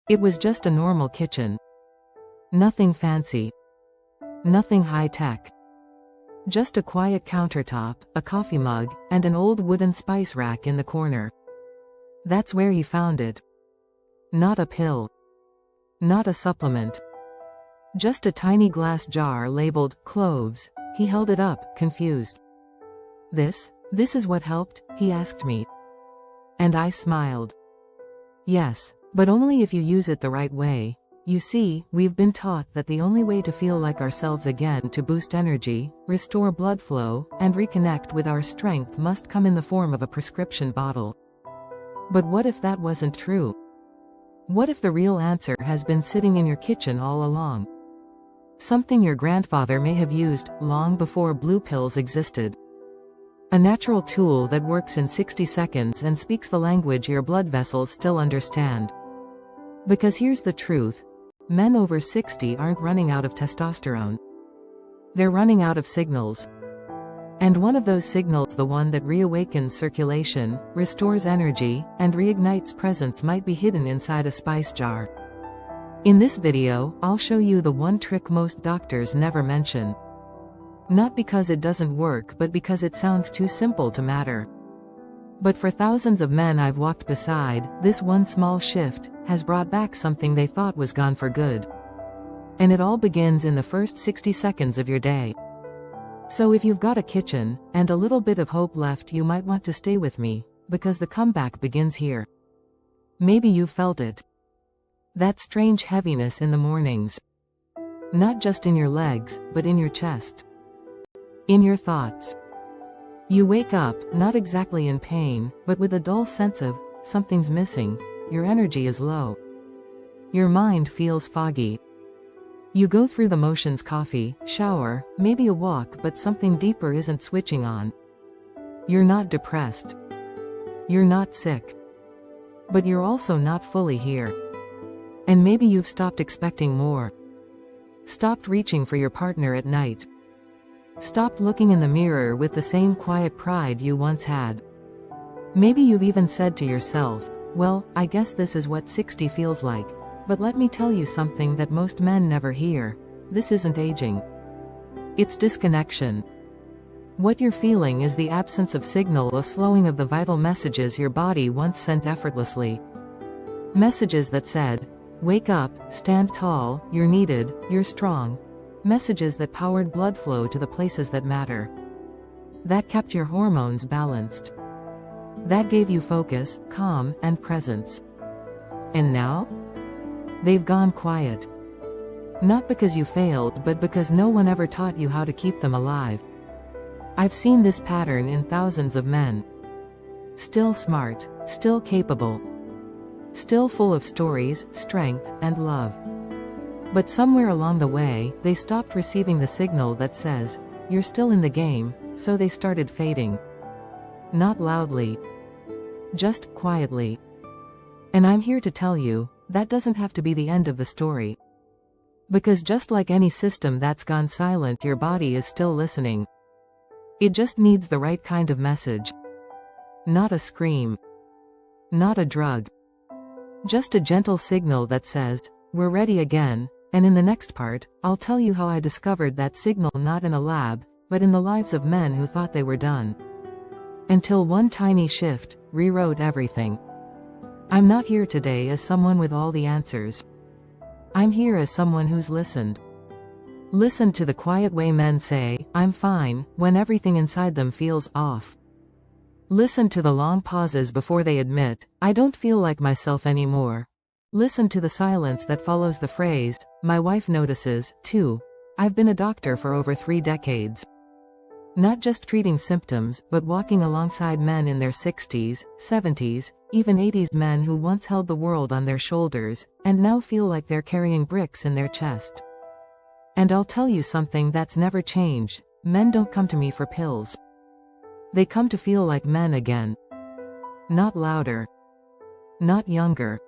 It was just a normal kitchen. Nothing fancy. Nothing high-tech. Just a quiet countertop, a coffee mug, and an old wooden spice rack in the corner. That's where he found it. Not a pill. Not a supplement. Just a tiny glass jar labeled cloves. He held it up, confused. This is what helped, he asked me. And I smiled. Yes, but only if you use it the right way. You see, we've been taught that the only way to feel like ourselves again, to boost energy, restore blood flow, and reconnect with our strength must come in the form of a prescription bottle. But what if that wasn't true? What if the real answer has been sitting in your kitchen all along? Something your grandfather may have used long before blue pills existed. A natural tool that works in 60 seconds and speaks the language your blood vessels still understand. Because here's the truth. Men over 60 aren't running out of testosterone. They're running out of signals. And one of those signals, the one that reawakens circulation, restores energy, and reignites presence, might be hidden inside a spice jar. In this video, I'll show you the one trick most doctors never mention. Not because it doesn't work, but because it sounds too simple to matter. But for thousands of men I've walked beside, this one small shift has brought back something they thought was gone for good. And it all begins in the first 60 seconds of your day. So if you've got a kitchen, and a little bit of hope left, you might want to stay with me, because the comeback begins here. Maybe you felt it. That strange heaviness in the mornings. Not just in your legs, but in your chest. In your thoughts. You wake up, not exactly in pain, but with a dull sense of, something's missing, your energy is low. Your mind feels foggy. You go through the motions: coffee, shower, maybe a walk, but something deeper isn't switching on. You're not depressed. You're not sick. But you're also not fully here. And maybe you've stopped expecting more. Stopped reaching for your partner at night. Stopped looking in the mirror with the same quiet pride you once had. Maybe you've even said to yourself, well, I guess this is what 60 feels like. But let me tell you something that most men never hear. This isn't aging. It's disconnection. What you're feeling is the absence of signal, a slowing of the vital messages your body once sent effortlessly. Messages that said, wake up, stand tall, you're needed, you're strong. Messages that powered blood flow to the places that matter. That kept your hormones balanced. That gave you focus, calm, and presence. And now? They've gone quiet. Not because you failed, but because no one ever taught you how to keep them alive. I've seen this pattern in thousands of men. Still smart, still capable. Still full of stories, strength, and love. But somewhere along the way, they stopped receiving the signal that says, you're still in the game, so they started fading. Not loudly. Just quietly. And I'm here to tell you, that doesn't have to be the end of the story. Because just like any system that's gone silent, your body is still listening. It just needs the right kind of message. Not a scream. Not a drug. Just a gentle signal that says, we're ready again. And in the next part, I'll tell you how I discovered that signal, not in a lab, but in the lives of men who thought they were done. Until one tiny shift rewrote everything. I'm not here today as someone with all the answers. I'm here as someone who's listened. Listened to the quiet way men say, I'm fine, when everything inside them feels off. Listen to the long pauses before they admit, I don't feel like myself anymore. Listen to the silence that follows the phrase, my wife notices, too. I've been a doctor for over 3 decades. Not just treating symptoms, but walking alongside men in their 60s, 70s, even 80s, men who once held the world on their shoulders, and now feel like they're carrying bricks in their chest. And I'll tell you something that's never changed. Men don't come to me for pills. They come to feel like men again. Not louder. Not younger.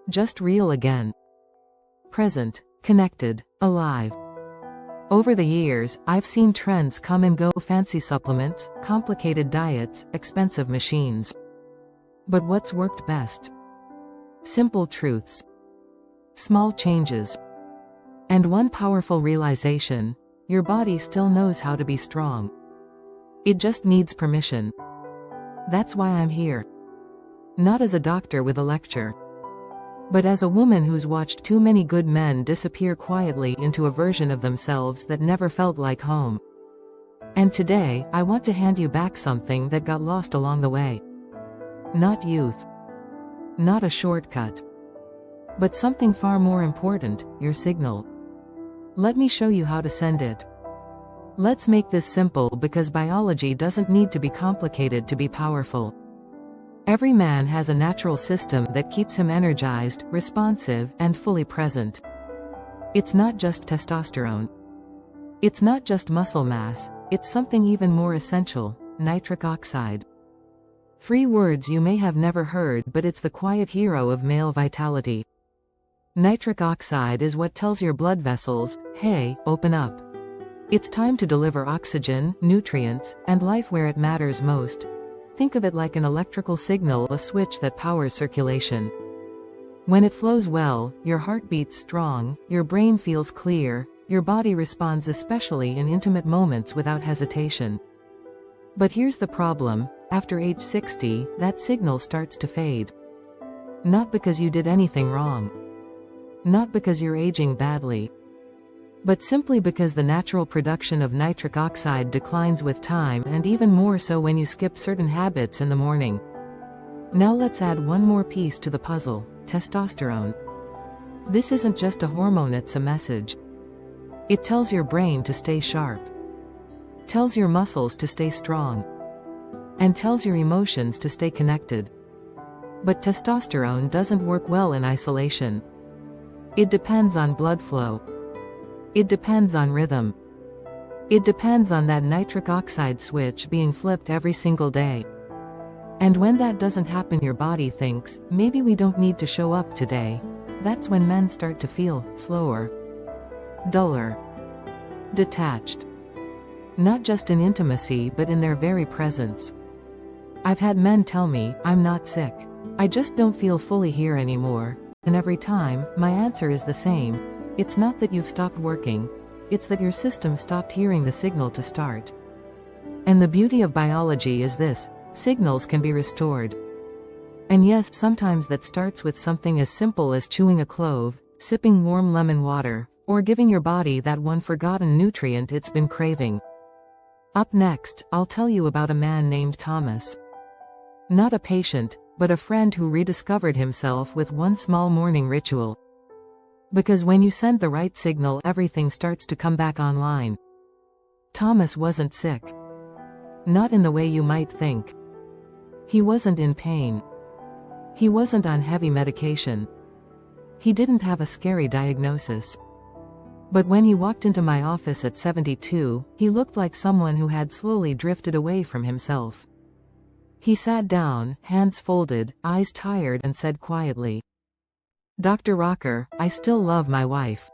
Just real again. Present, connected, alive. Over the years, I've seen trends come and go: fancy supplements, complicated diets, expensive machines. But what's worked best? Simple truths. small changes. And one powerful realization: your body still knows how to be strong. It just needs permission. That's why I'm here. Not as a doctor with a lecture, but as a woman who's watched too many good men disappear quietly into a version of themselves that never felt like home. And today, I want to hand you back something that got lost along the way. Not youth. Not a shortcut. But something far more important: your signal. Let me show you how to send it. Let's make this simple, because biology doesn't need to be complicated to be powerful. Every man has a natural system that keeps him energized, responsive, and fully present. It's not just testosterone. It's not just muscle mass, it's something even more essential: nitric oxide. 3 words you may have never heard, but it's the quiet hero of male vitality. Nitric oxide is what tells your blood vessels, hey, open up. It's time to deliver oxygen, nutrients, and life where it matters most. Think of it like an electrical signal, a switch that powers circulation. When it flows well, your heart beats strong, your brain feels clear, your body responds, especially in intimate moments, without hesitation. But here's the problem: after age 60, that signal starts to fade. Not because you did anything wrong. Not because you're aging badly. But simply because the natural production of nitric oxide declines with time, and even more so when you skip certain habits in the morning. Now let's add one more piece to the puzzle: testosterone. This isn't just a hormone, it's a message. It tells your brain to stay sharp. Tells your muscles to stay strong. And tells your emotions to stay connected. But testosterone doesn't work well in isolation. It depends on blood flow. It depends on rhythm. It depends on that nitric oxide switch being flipped every single day. And when that doesn't happen, your body thinks, maybe we don't need to show up today. That's when men start to feel slower, duller, detached. Not just in intimacy, but in their very presence. I've had men tell me, I'm not sick. I just don't feel fully here anymore. And every time, my answer is the same. It's not that you've stopped working. It's that your system stopped hearing the signal to start. And the beauty of biology is this: signals can be restored. And yes, sometimes that starts with something as simple as chewing a clove, sipping warm lemon water, or giving your body that one forgotten nutrient it's been craving. Up next, I'll tell you about a man named Thomas. Not a patient, but a friend who rediscovered himself with one small morning ritual. Because when you send the right signal, everything starts to come back online. Thomas wasn't sick. Not in the way you might think. He wasn't in pain. He wasn't on heavy medication. He didn't have a scary diagnosis. But when he walked into my office at 72, he looked like someone who had slowly drifted away from himself. He sat down, hands folded, eyes tired, and said quietly, "Dr. Rocker, I still love my wife.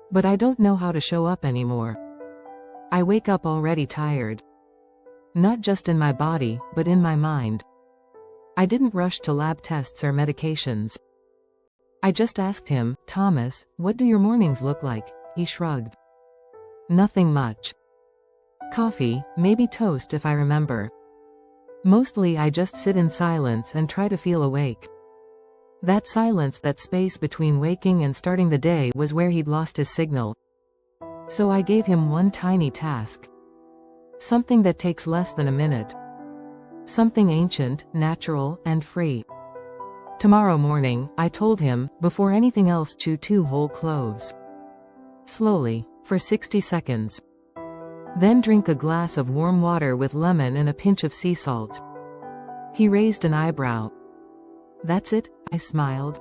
But I don't know how to show up anymore. I wake up already tired. Not just in my body, but in my mind." I didn't rush to lab tests or medications. I just asked him, "Thomas, what do your mornings look like?" He shrugged. "Nothing much. Coffee, maybe toast if I remember. Mostly I just sit in silence and try to feel awake." That silence, that space between waking and starting the day, was where he'd lost his signal. So I gave him one tiny task. Something that takes less than a minute. Something ancient, natural, and free. "Tomorrow morning," I told him, "before anything else, chew 2 whole cloves. Slowly, for 60 seconds. Then drink a glass of warm water with lemon and a pinch of sea salt." He raised an eyebrow. "That's it?" I smiled.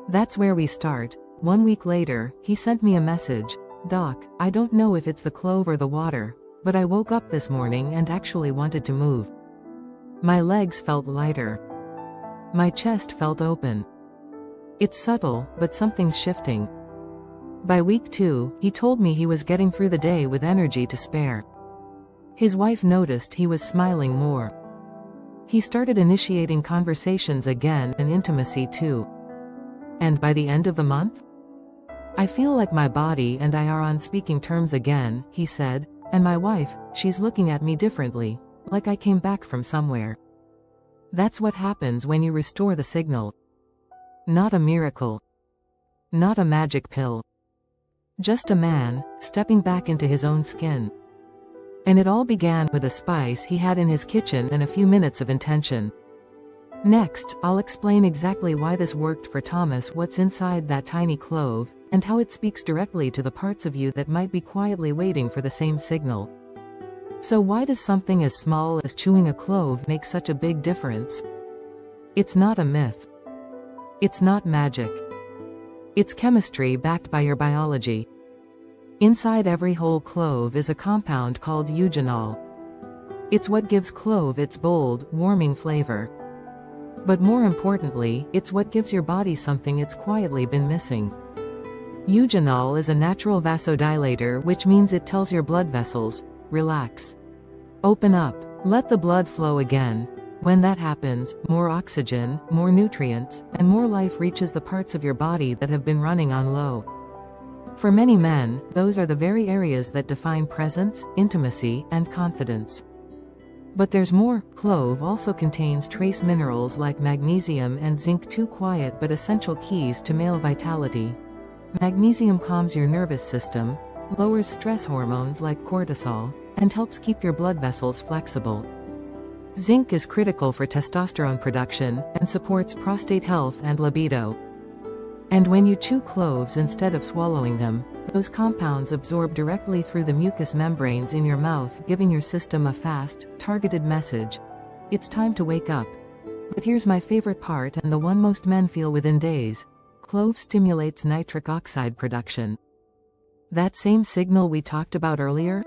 "That's where we start." 1 week later, he sent me a message. "Doc, I don't know if it's the clove or the water, but I woke up this morning and actually wanted to move. My legs felt lighter. My chest felt open. It's subtle, but something's shifting." By week 2, he told me he was getting through the day with energy to spare. His wife noticed he was smiling more. He started initiating conversations again, and intimacy too. And by the end of the month? I feel like my body and I are on speaking terms again, he said, and my wife, she's looking at me differently, like I came back from somewhere. That's what happens when you restore the signal. Not a miracle. Not a magic pill. Just a man, stepping back into his own skin. And it all began with a spice he had in his kitchen and a few minutes of intention. Next, I'll explain exactly why this worked for Thomas, what's inside that tiny clove, and how it speaks directly to the parts of you that might be quietly waiting for the same signal. So why does something as small as chewing a clove make such a big difference? It's not a myth. It's not magic. It's chemistry backed by your biology. Inside every whole clove is a compound called eugenol. It's what gives clove its bold, warming flavor. But more importantly, it's what gives your body something it's quietly been missing. Eugenol is a natural vasodilator, which means it tells your blood vessels, relax. Open up. Let the blood flow again. When that happens, more oxygen, more nutrients, and more life reaches the parts of your body that have been running on low. For many men, those are the very areas that define presence, intimacy, and confidence. But there's more. Clove also contains trace minerals like magnesium and zinc, two quiet but essential keys to male vitality. Magnesium calms your nervous system, lowers stress hormones like cortisol, and helps keep your blood vessels flexible. Zinc is critical for testosterone production and supports prostate health and libido. And when you chew cloves instead of swallowing them, those compounds absorb directly through the mucous membranes in your mouth, giving your system a fast, targeted message. It's time to wake up. But here's my favorite part, and the one most men feel within days. Clove stimulates nitric oxide production. That same signal we talked about earlier?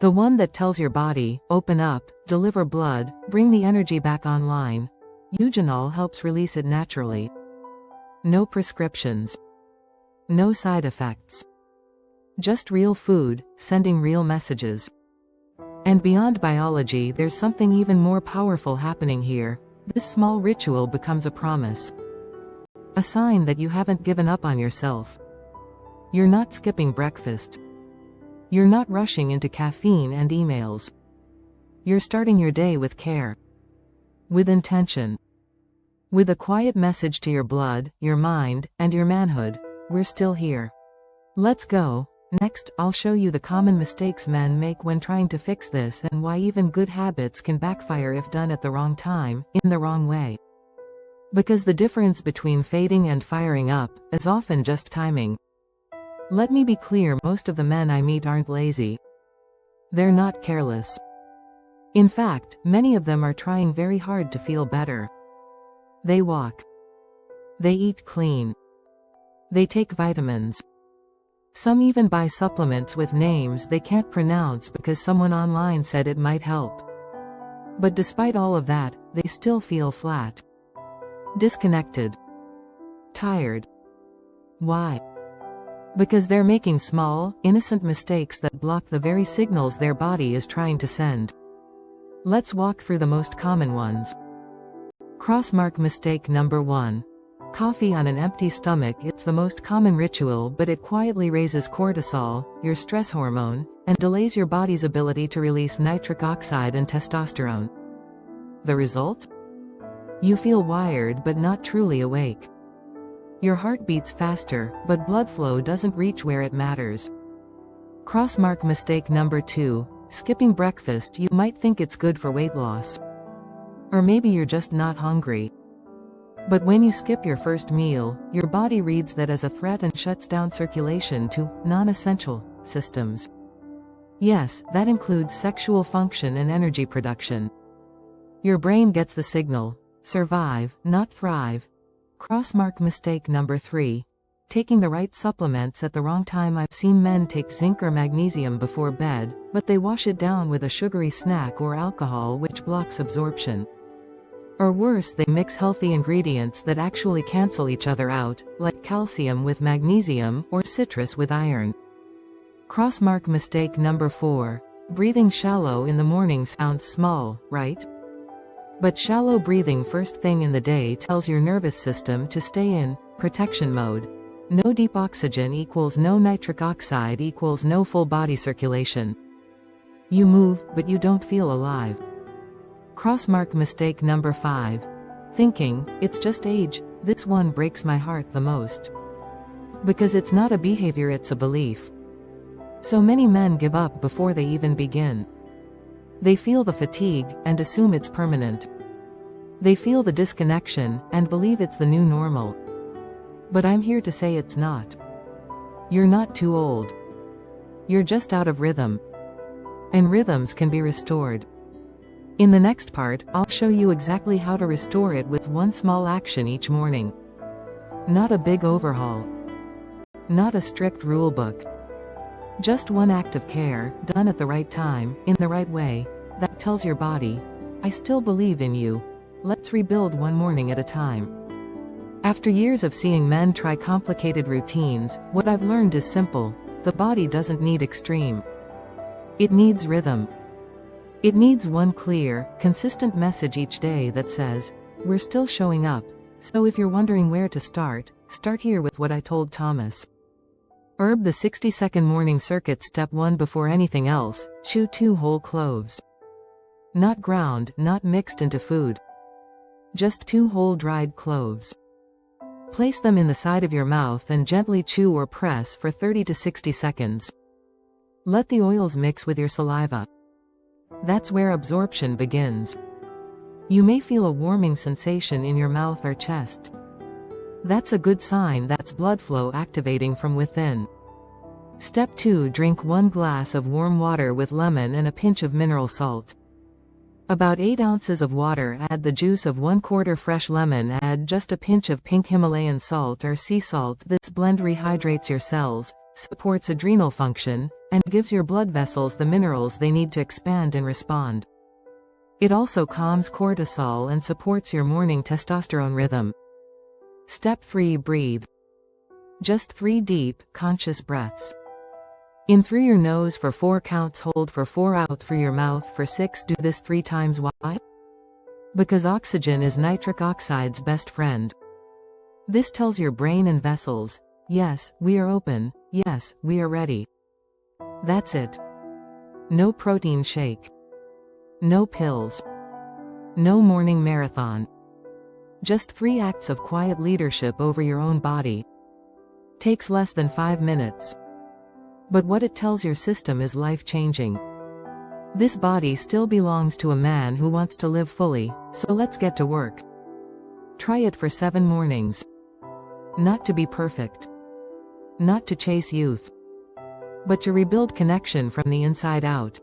The one that tells your body, open up, deliver blood, bring the energy back online. Eugenol helps release it naturally. No prescriptions. No side effects. Just real food, sending real messages. And beyond biology, there's something even more powerful happening here. This small ritual becomes a promise. A sign that you haven't given up on yourself. You're not skipping breakfast. You're not rushing into caffeine and emails. You're starting your day with care. With intention. With a quiet message to your blood, your mind, and your manhood. We're still here. Let's go. Next, I'll show you the common mistakes men make when trying to fix this, and why even good habits can backfire if done at the wrong time, in the wrong way. Because the difference between fading and firing up is often just timing. Let me be clear, most of the men I meet aren't lazy. They're not careless. In fact, many of them are trying very hard to feel better. They walk. They eat clean. They take vitamins. Some even buy supplements with names they can't pronounce because someone online said it might help. But despite all of that, they still feel flat. Disconnected. Tired. Why? Because they're making small, innocent mistakes that block the very signals their body is trying to send. Let's walk through the most common ones. Crossmark mistake number 1. Coffee on an empty stomach. It's the most common ritual, but it quietly raises cortisol, your stress hormone, and delays your body's ability to release nitric oxide and testosterone. The result? You feel wired but not truly awake. Your heart beats faster, but blood flow doesn't reach where it matters. Crossmark mistake number 2. Skipping breakfast. You might think it's good for weight loss. Or maybe you're just not hungry. But when you skip your first meal, your body reads that as a threat and shuts down circulation to non-essential systems. Yes, that includes sexual function and energy production. Your brain gets the signal. Survive, not thrive. Crossmark mistake number 3. Taking the right supplements at the wrong time. I've seen men take zinc or magnesium before bed, but they wash it down with a sugary snack or alcohol which blocks absorption. Or worse, they mix healthy ingredients that actually cancel each other out, like calcium with magnesium or citrus with iron. Crossmark mistake number 4. Breathing shallow in the morning. Sounds small, right? But shallow breathing first thing in the day tells your nervous system to stay in protection mode. No deep oxygen equals no nitric oxide equals no full body circulation. You move, but you don't feel alive. Crossmark mistake number 5. Thinking, it's just age. This one breaks my heart the most. Because it's not a behavior, it's a belief. So many men give up before they even begin. They feel the fatigue, and assume it's permanent. They feel the disconnection, and believe it's the new normal. But I'm here to say it's not. You're not too old. You're just out of rhythm. And rhythms can be restored. In the next part, I'll show you exactly how to restore it with one small action each morning. Not a big overhaul. Not a strict rule book. Just one act of care, done at the right time, in the right way, that tells your body, I still believe in you. Let's rebuild one morning at a time. After years of seeing men try complicated routines, what I've learned is simple. The body doesn't need extreme. It needs rhythm. It needs one clear, consistent message each day that says, we're still showing up. So if you're wondering where to start here with what I told Thomas. Herb the 60-second morning circuit. Step 1. Before anything else, chew 2 whole cloves. Not ground, not mixed into food. Just 2 whole dried cloves. Place them in the side of your mouth and gently chew or press for 30 to 60 seconds. Let the oils mix with your saliva. That's where absorption begins. You may feel a warming sensation in your mouth or chest. That's a good sign. That's blood flow activating from within. Step 2. Drink 1 glass of warm water with lemon and a pinch of mineral salt. About 8 ounces of water. Add the juice of 1/4 fresh lemon. Add just a pinch of pink Himalayan salt or sea salt. This blend rehydrates your cells, supports adrenal function, and gives your blood vessels the minerals they need to expand and respond. It also calms cortisol and supports your morning testosterone rhythm. Step 3. Breathe. Just 3 deep, conscious breaths. In through your nose for 4 counts. Hold for 4. Out through your mouth for 6. Do this 3 times. Why? Because oxygen is nitric oxide's best friend. This tells your brain and vessels, yes, we are open, yes, we are ready. That's it. No protein shake. No pills. No morning marathon. Just 3 acts of quiet leadership over your own body. Takes less than 5 minutes. But what it tells your system is life-changing. This body still belongs to a man who wants to live fully, so let's get to work. Try it for 7 mornings. Not to be perfect. Not to chase youth. But to rebuild connection from the inside out.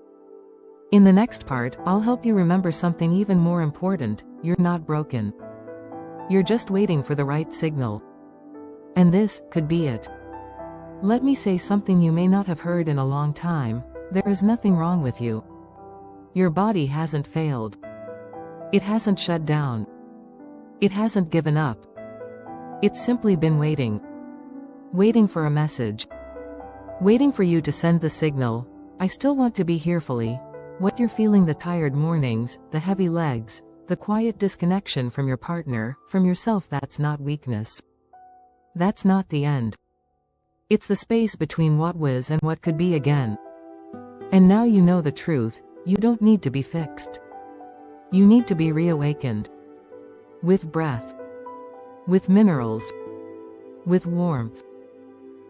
In the next part, I'll help you remember something even more important. You're not broken. You're just waiting for the right signal. And this could be it. Let me say something you may not have heard in a long time. There is nothing wrong with you. Your body hasn't failed. It hasn't shut down. It hasn't given up. It's simply been waiting. Waiting for a message. Waiting for you to send the signal, I still want to be here fully. What you're feeling, the tired mornings, the heavy legs, the quiet disconnection from your partner, from yourself, that's not weakness. That's not the end. It's the space between what was and what could be again. And now you know the truth, you don't need to be fixed. You need to be reawakened. With breath. With minerals. With warmth.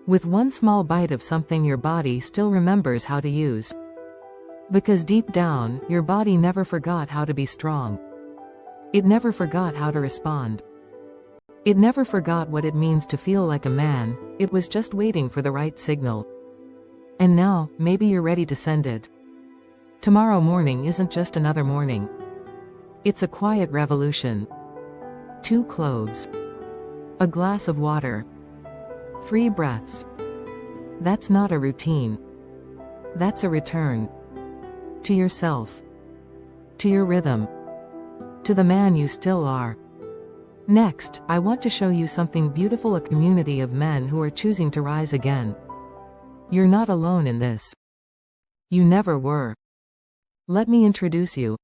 With one small bite of something your body still remembers how to use. Because deep down, your body never forgot how to be strong. It never forgot how to respond. It never forgot what it means to feel like a man. It was just waiting for the right signal. And now, maybe you're ready to send it. Tomorrow morning isn't just another morning. It's a quiet revolution. 2 cloves. A glass of water. 3 breaths. That's not a routine. That's a return. To yourself. To your rhythm. To the man you still are. Next, I want to show you something beautiful, a community of men who are choosing to rise again. You're not alone in this. You never were. Let me introduce you.